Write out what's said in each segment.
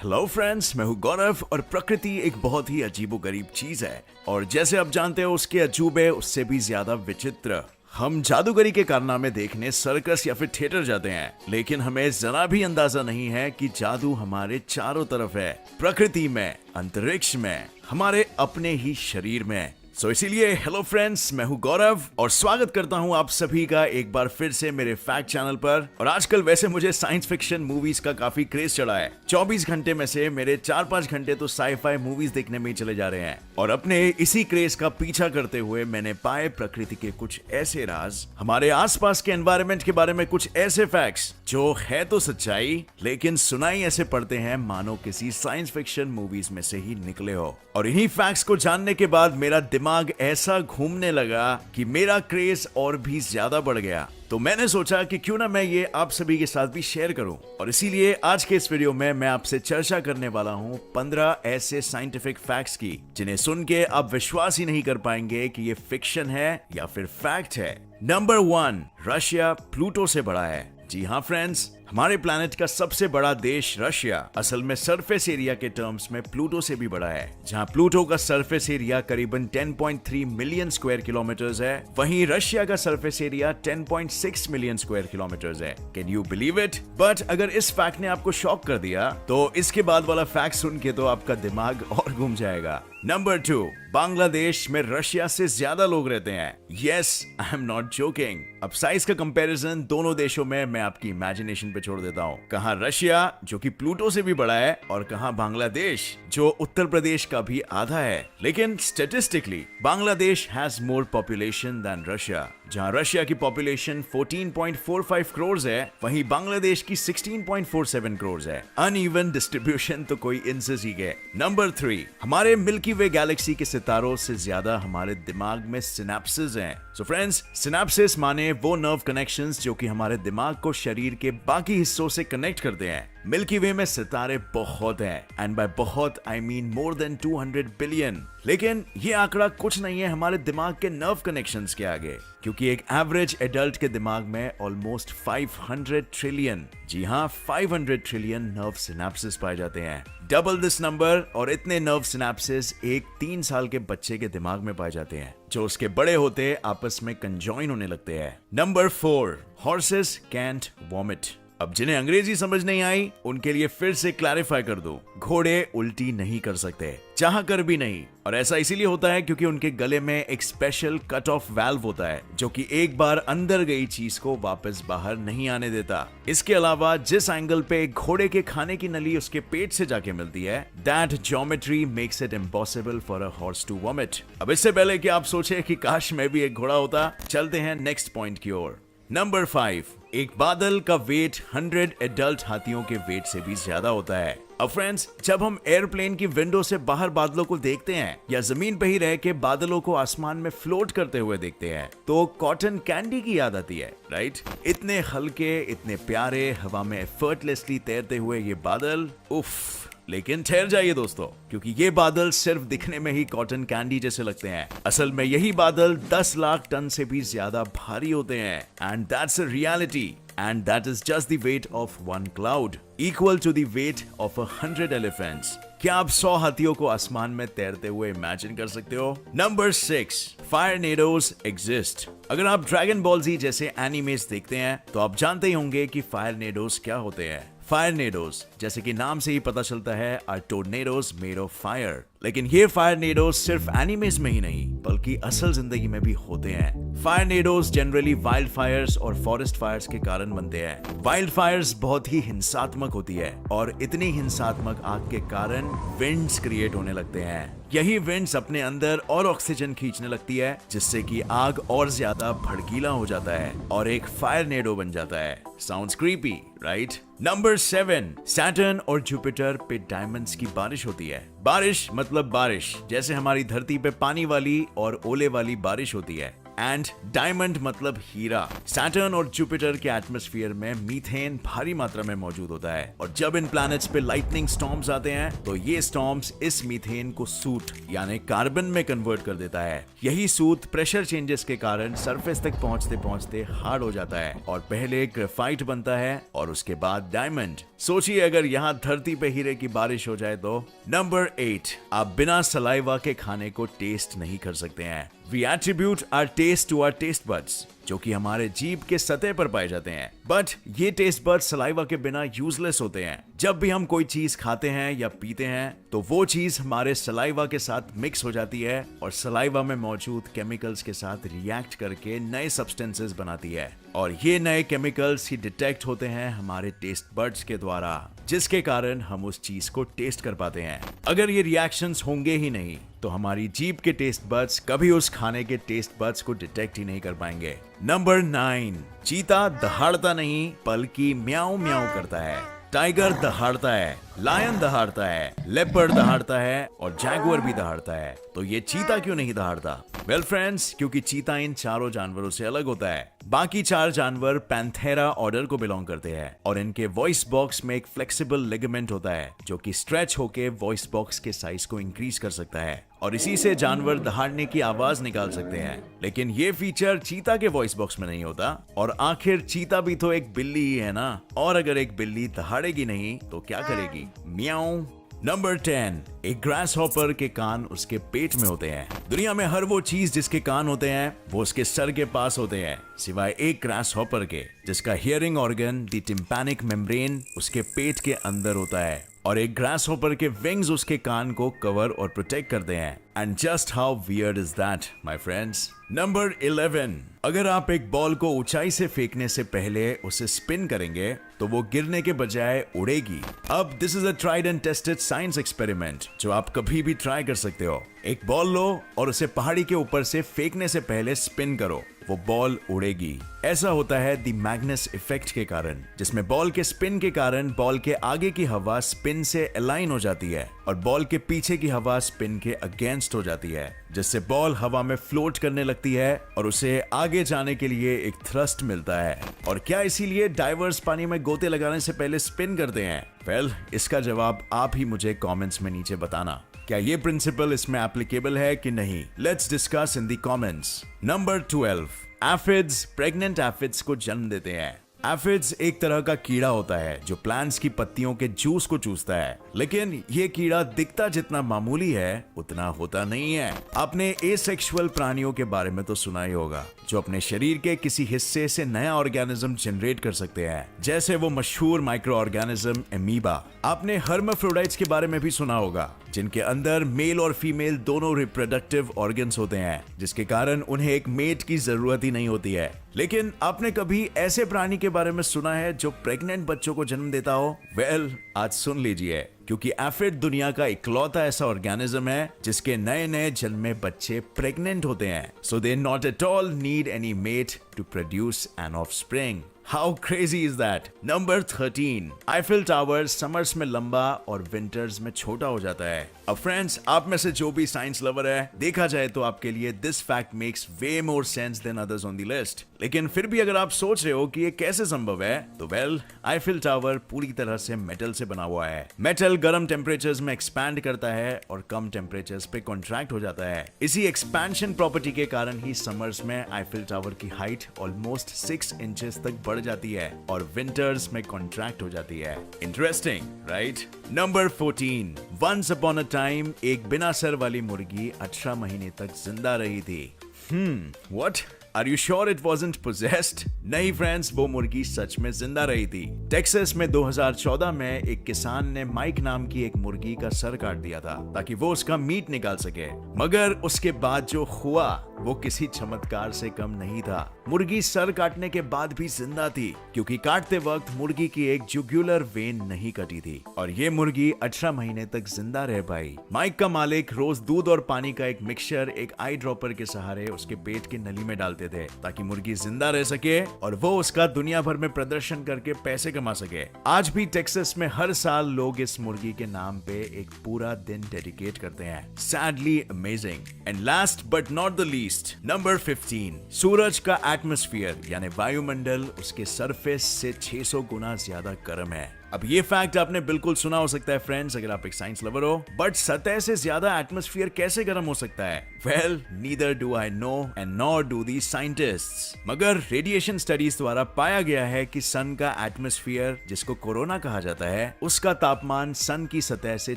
Hello friends, मैं हूं गौरव और प्रकृति एक बहुत ही अजीबोगरीब चीज है और जैसे आप जानते हो उसके अजूबे उससे भी ज्यादा विचित्र। हम जादूगरी के कारनामे देखने सर्कस या फिर थिएटर जाते हैं, लेकिन हमें जरा भी अंदाजा नहीं है कि जादू हमारे चारों तरफ है, प्रकृति में, अंतरिक्ष में, हमारे अपने ही शरीर में। इसीलिए हेलो फ्रेंड्स, मैं हूं गौरव और स्वागत करता हूं आप सभी का एक बार फिर से मेरे फैक्ट चैनल पर। और आजकल वैसे मुझे साइंस फिक्शन मूवीज का काफी क्रेज चढ़ा है। 24 घंटे में से मेरे 4-5 घंटे तो साई-फाई मूवीज देखने में ही चले जा रहे हैं। और अपने इसी क्रेज का पीछा करते हुए मैंने पाए प्रकृति के कुछ ऐसे राज, हमारे आसपास के एनवायरनमेंट के बारे में कुछ ऐसे फैक्ट्स जो है तो सच्चाई, लेकिन सुनाई ऐसे पड़ते हैं मानो किसी साइंस फिक्शन मूवीज में से ही निकले हो। और इन्हीं फैक्ट्स को जानने के बाद मेरा दिमाग ऐसा घूमने लगा कि मेरा क्रेज और भी ज्यादा बढ़ गया। तो मैंने सोचा कि क्यों ना मैं ये आप सभी के साथ भी शेयर करूं। और इसीलिए आज के इस वीडियो में मैं आपसे चर्चा करने वाला हूं 15 ऐसे साइंटिफिक फैक्ट्स की जिन्हें सुन के आप विश्वास ही नहीं कर पाएंगे कि ये फिक्शन है या फिर फैक्ट है। नंबर 1, रशिया प्लूटो से बड़ा है। जी हाँ फ्रेंड्स, हमारे प्लैनेट का सबसे बड़ा देश रशिया असल में सरफेस एरिया के टर्म्स में प्लूटो से भी बड़ा है। जहां प्लूटो का सरफेस एरिया करीबन 10.3 मिलियन स्क्वायर किलोमीटर्स है, वहीं रशिया का surface area 10.6 million square kilometers है। Can you believe it? But अगर इस फैक्ट ने आपको शॉक कर दिया तो इसके बाद वाला फैक्ट सुन के तो आपका दिमाग और घूम जाएगा। नंबर 2, बांग्लादेश में रशिया से ज्यादा लोग रहते हैं। Yes, I am not joking. अब साइज का कंपैरिजन दोनों देशों में मैं आपकी इमेजिनेशन पे छोड़ देता हूँ। कहाँ रशिया जो कि प्लूटो से भी बड़ा है और कहाँ बांग्लादेश जो उत्तर प्रदेश का भी आधा है। लेकिन statistically Bangladesh has more population than Russia. जहाँ रशिया की पॉपुलेशन 14.45 करोड़ है, वहीं बांग्लादेश की 16.47 करोड़ है। अनइवन डिस्ट्रीब्यूशन तो कोई इनसे सीखे। नंबर 3, हमारे मिल्की वे गैलेक्सी के सितारों से ज्यादा हमारे दिमाग में सिनेप्सिस हैं। सो फ्रेंड्स, सिनेप्सिस माने वो नर्व कनेक्शंस जो कि हमारे दिमाग को शरीर के बाकी हिस्सों से कनेक्ट करते हैं। मिल्की वे में सितारे बहुत हैं, एंड बाय बहुत I mean more than 200 billion. लेकिन ये आंकड़ा कुछ नहीं है हमारे दिमाग के नर्व कनेक्शंस के आगे, क्योंकि एक एवरेज एडल्ट के दिमाग में ऑलमोस्ट 500 ट्रिलियन, जी हाँ 500 ट्रिलियन नर्व सिनेप्सिस पाए जाते हैं। डबल दिस नंबर और इतने नर्व सिनेप्सिस एक 3 साल के बच्चे के दिमाग में पाए जाते हैं, जो उसके बड़े होते आपस में कंजॉइन होने लगते हैं। Number 4, horses can't vomit. अब जिन्हें अंग्रेजी समझ नहीं आई उनके लिए फिर से क्लैरिफाई कर दूं, घोड़े उल्टी नहीं कर सकते, चाह कर भी नहीं। और ऐसा इसीलिए होता है क्योंकि उनके गले में एक स्पेशल कट ऑफ वाल्व होता है जो कि एक बार अंदर गई चीज को वापस बाहर नहीं आने देता। इसके अलावा जिस एंगल पे एक घोड़े के खाने की नली उसके पेट से जाके मिलती है, that geometry makes it impossible for a horse to vomit. अब इससे पहले कि आप सोचे कि काश मैं भी एक घोड़ा होता, चलते हैं नेक्स्ट पॉइंट की ओर। नंबर 5, एक बादल का वेट 100 एडल्ट हाथियों के वेट से भी ज्यादा होता है। अब फ्रेंड्स, जब हम एयरप्लेन की विंडो से बाहर बादलों को देखते हैं या जमीन पे ही रह के बादलों को आसमान में फ्लोट करते हुए देखते हैं तो कॉटन कैंडी की याद आती है, राइट? इतने हल्के, इतने प्यारे, हवा में एफर्टलेसली तैरते हुए ये बादल, उफ। लेकिन ठहर जाइए दोस्तों, क्योंकि ये बादल सिर्फ दिखने में ही कॉटन कैंडी जैसे लगते हैं। असल में यही बादल 10 लाख टन से भी ज्यादा भारी होते हैं, and that's a reality. And that is just the weight of one cloud, equal to the weight of 100 elephants. क्या आप 100 हाथियों को आसमान में तैरते हुए इमेजिन कर सकते हो? Number 6, firenadoes exist. अगर आप ड्रैगन बॉल जी जैसे एनिमेस देखते हैं तो आप जानते ही होंगे कि फायरनेडोज क्या होते हैं। फायरनेडोज जैसे कि नाम से ही पता चलता है are tornadoes made of fire. लेकिन ये फायरनेडोज सिर्फ एनिमेस में ही नहीं बल्कि असल जिंदगी में भी होते हैं। फायरनेडोज जनरली वाइल्ड फायर्स और फॉरेस्ट फायर्स के कारण बनते हैं। वाइल्ड फायर्स बहुत ही हिंसात्मक होती है और इतनी हिंसात्मक आग के कारण विंड्स क्रिएट होने लगते हैं। यही विंड्स अपने अंदर और ऑक्सीजन खींचने लगती है, जिससे कि आग और ज्यादा भड़कीला हो जाता है और एक फायरनेडो बन जाता है। Sounds creepy, right? Number 7, Saturn और जुपिटर पे डायमंड्स की बारिश होती है। बारिश मतलब बारिश, जैसे हमारी धरती पे पानी वाली और ओले वाली बारिश होती है। एंड डायमंड मतलब हीरा। सैटर्न और जुपिटर के एटमॉस्फेयर में मीथेन भारी मात्रा में मौजूद होता है और जब इन प्लैनेट्स पे लाइटनिंग स्टॉर्म्स आते हैं तो ये स्टॉर्म्स इस मीथेन को सूट यानी कार्बन में कन्वर्ट कर देता है। यही सूट प्रेशर चेंजेस के कारण सरफेस तक पहुंचते पहुंचते हार्ड हो जाता है और पहले ग्रेफाइट बनता है और उसके बाद डायमंड। सोचिए अगर यहाँ धरती पे हीरे की बारिश हो जाए तो। नंबर 8, आप बिना सलाइवा के खाने को टेस्ट नहीं कर सकते हैं। We attribute our taste to our taste buds, जो कि हमारे जीभ के सतह पर पाए जाते हैं। बट ये टेस्ट बड्स सलाइवा के बिना यूजलेस होते हैं। जब भी हम कोई चीज खाते हैं या पीते हैं तो वो चीज हमारे सलाइवा के साथ मिक्स हो जाती है और सलाइवा में मौजूद केमिकल्स के साथ रिएक्ट करके नए सब्सटेंसेस बनाती है और ये नए केमिकल्स ही डिटेक्ट होते हैं हमारे टेस्ट बड्स के द्वारा, जिसके कारण हम उस चीज को टेस्ट कर पाते हैं। अगर ये रिएक्शंस होंगे ही नहीं तो हमारी जीभ के टेस्ट बड्स कभी उस खाने के टेस्ट बड्स को डिटेक्ट ही नहीं कर पाएंगे। नंबर 9, चीता दहाड़ता नहीं बल्कि म्याऊं म्याऊं करता है। टाइगर दहाड़ता है, लायन दहाड़ता है, लेपर्ड दहाड़ता है और जैगुआर भी दहाड़ता है, तो ये चीता क्यों नहीं दहाड़ता? वेल फ्रेंड्स, क्योंकि चीता इन चारों जानवरों से अलग होता है। बाकी 4 जानवर पैंथेरा ऑर्डर को बिलोंग करते हैं और इनके वॉइस बॉक्स में एक फ्लेक्सिबल लिगामेंट होता है जो कि स्ट्रेच होके वॉइस बॉक्स के साइज को इंक्रीज कर सकता है और इसी से जानवर दहाड़ने की आवाज निकाल सकते हैं। लेकिन ये फीचर चीता के वॉइस बॉक्स में नहीं होता और आखिर चीता भी तो एक बिल्ली ही है ना, और अगर एक बिल्ली दहाड़ेगी नहीं तो क्या करेगी? म्याऊं। नंबर 10, एक ग्रास हॉपर के कान उसके पेट में होते हैं। दुनिया में हर वो चीज जिसके कान होते हैं वो उसके सर के पास होते हैं, सिवाय एक ग्रास हॉपर के जिसका hearing organ the tympanic membrane उसके पेट के अंदर होता है और एक ग्रास हॉपर के विंग्स उसके कान को कवर और प्रोटेक्ट करते हैं। And just how weird is that my friends. Number 11, अगर आप एक बॉल को ऊंचाई से फेंकने से पहले उसे स्पिन करेंगे तो वो गिरने के बजाय उड़ेगी। अब this is a tried and tested science experiment जो आप कभी भी ट्राई कर सकते हो। एक बॉल लो और उसे पहाड़ी के ऊपर से फेंकने से पहले स्पिन करो, वो बॉल उड़ेगी। ऐसा होता है द मैग्नस इफेक्ट के कारण, जिसमें बॉल के स्पिन के कारण बॉल के आगे की हवा स्पिन से अलाइन हो जाती है और बॉल के पीछे की हवा स्पिन के अगेंस्ट हो जाती है, जिससे बॉल हवा में फ्लोट करने लगती है और उसे आगे जाने के लिए एक थ्रस्ट मिलता है। और क्या इसीलिए डाइवर्स पानी में गोते लगाने से पहले स्पिन करते हैं? वेल, इसका जवाब आप ही मुझे कमेंट्स में नीचे बताना। क्या ये प्रिंसिपल इसमें एप्लीकेबल है कि नहीं? Let's discuss in the comments. Number 12, aphids pregnant aphids को जन्म देते हैं। एफिड्स एक तरह का कीड़ा होता है जो प्लांट्स की पत्तियों के जूस को चूसता है, लेकिन ये कीड़ा दिखता जितना मामूली है उतना होता नहीं है। आपने एसेक्सुअल प्राणियों के बारे में तो सुना ही होगा जो अपने शरीर के किसी हिस्से से नया ऑर्गेनिज्म जनरेट कर सकते हैं, जैसे वो मशहूर माइक्रो ऑर्गेनिज्म एमीबा। आपने हर्माफ्रोडाइट्स के बारे में भी सुना होगा जिनके अंदर मेल और फीमेल दोनों रिप्रोडक्टिव ऑर्गन्स होते हैं, जिसके कारण उन्हें एक मेट की जरूरत ही नहीं होती है। लेकिन आपने कभी ऐसे प्राणी के बारे में सुना है जो प्रेग्नेंट बच्चों को जन्म देता हो? वेल, आज सुन लीजिए, क्योंकि एफिड दुनिया का इकलौता ऐसा ऑर्गेनिज्म है जिसके नए नए जन्मे बच्चे प्रेग्नेंट होते हैं, so they not at all need any mate to produce an offspring. How crazy is that? Number 13, Eiffel tower summers में लंबा और विंटर्स में छोटा हो जाता है। अब फ्रेंड्स, आप में से जो भी साइंस लवर है, देखा जाए तो आपके लिए this fact makes way more sense than others on the list. लेकिन फिर भी अगर आप सोच रहे हो कि ये कैसे संभव है, तो वेल, आईफिल टावर पूरी तरह से मेटल से बना हुआ है। मेटल गर्म टेम्परेचर्स में एक्सपैंड करता है और कम टेम्परेचर्स पे कॉन्ट्रैक्ट हो जाता है। इसी एक्सपेंशन प्रॉपर्टी के कारण ही समर्स में आईफिल टावर की हाइट ऑलमोस्ट 6 इंचेस तक बढ़ जाती है और विंटर्स में कॉन्ट्रैक्ट हो जाती है। Interesting, right? Number 14, once upon a time एक बिना सर वाली मुर्गी 18 महीने तक जिंदा रही थी। What? Are you sure it wasn't possessed? नहीं फ्रेंड्स, वो मुर्गी सच में जिंदा रही थी। टेक्सास में 2014 में एक किसान ने माइक नाम की एक मुर्गी का सर काट दिया था ताकि वो उसका मीट निकाल सके, मगर उसके बाद जो हुआ वो किसी चमत्कार से कम नहीं था। मुर्गी सर काटने के बाद भी जिंदा थी क्योंकि काटते वक्त मुर्गी की एक जुगुलर वेन नहीं कटी थी और ये मुर्गी 18 महीने तक जिंदा रह पाई। माइक का मालिक रोज दूध और पानी का एक मिक्सचर एक आई ड्रॉपर के सहारे उसके पेट की नली में डालते देते थे ताकि मुर्गी जिंदा रह सके और वो उसका दुनिया भर में प्रदर्शन करके पैसे कमा सके। आज भी टेक्सास में हर साल लोग इस मुर्गी के नाम पे एक पूरा दिन डेडिकेट करते हैं। Sadly amazing. And last but not the least, number 15, सूरज का एटमॉस्फेयर यानी वायुमंडल उसके सरफेस से 600 गुना ज्यादा गर्म है। अब ये फैक्ट आपने बिल्कुल सुना हो सकता है फ्रेंड्स, अगर आप एक साइंस लवर हो, बट सतह से ज्यादा एटमॉस्फेयर कैसे गर्म हो सकता है? Well, neither do I know and nor do the scientists. मगर रेडिएशन स्टडीज द्वारा पाया गया है कि सन का एटमॉस्फेयर, जिसको कोरोना कहा जाता है, उसका तापमान सन की सतह से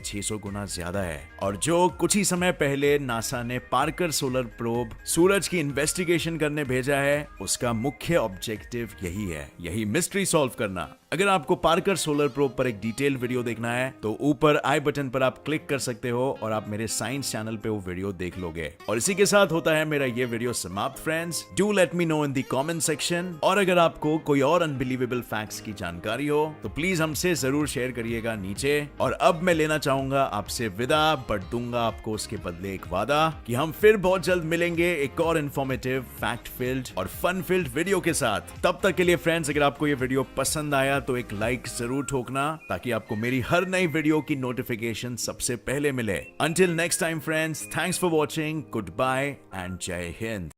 600 गुना ज्यादा है। और जो कुछ ही समय पहले नासा ने पार्कर सोलर प्रोब सूरज की इन्वेस्टिगेशन करने भेजा है, उसका मुख्य ऑब्जेक्टिव यही है, यही मिस्ट्री सॉल्व करना। अगर आपको पार्कर सोलर प्रोब पर एक डिटेल वीडियो देखना है तो ऊपर आई बटन पर आप क्लिक कर सकते हो और आप मेरे साइंस चैनल पे वो वीडियो देख लोगे। और इसी के साथ होता है मेरा ये वीडियो समाप्त friends. Do let me know in the comment section, और अगर आपको कोई और अनबिलीवेबल फैक्ट्स की जानकारी हो तो प्लीज हमसे जरूर शेयर करिएगा नीचे। और अब मैं लेना चाहूंगा आपसे विदा, बट दूंगा आपको उसके बदले एक वादा कि हम फिर बहुत जल्द मिलेंगे एक और इन्फॉर्मेटिव, फैक्ट फिल्ड और फन फिल्ड वीडियो के साथ। तब तक के लिए फ्रेंड्स, अगर आपको ये वीडियो पसंद आया तो एक लाइक जरूर ठोकना ताकि आपको मेरी हर नई वीडियो की नोटिफिकेशन सबसे पहले मिले। Until next time friends, thanks for watching, goodbye and जय हिंद।